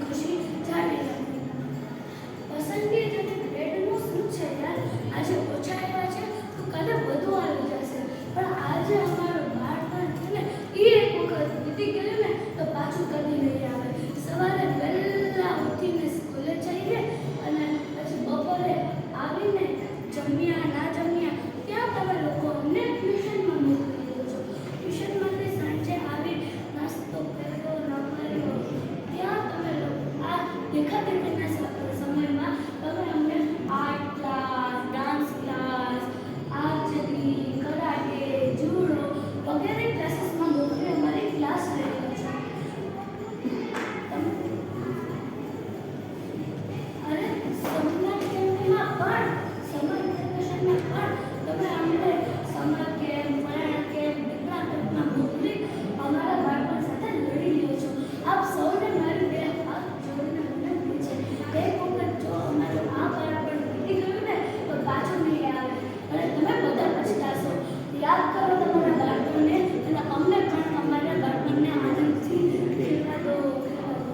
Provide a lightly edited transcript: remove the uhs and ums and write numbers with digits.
ખુશી જાળવી રાખવી. પસંદગી રેડનું શું છે યાર? આજે ઓછા આવ્યા છે તો કાલે વધુ આવી જશે, પણ આજે અમારું બાળપણ છે ને એ એક વખત વીતી ગયું ને તો પાછું કદી નહીં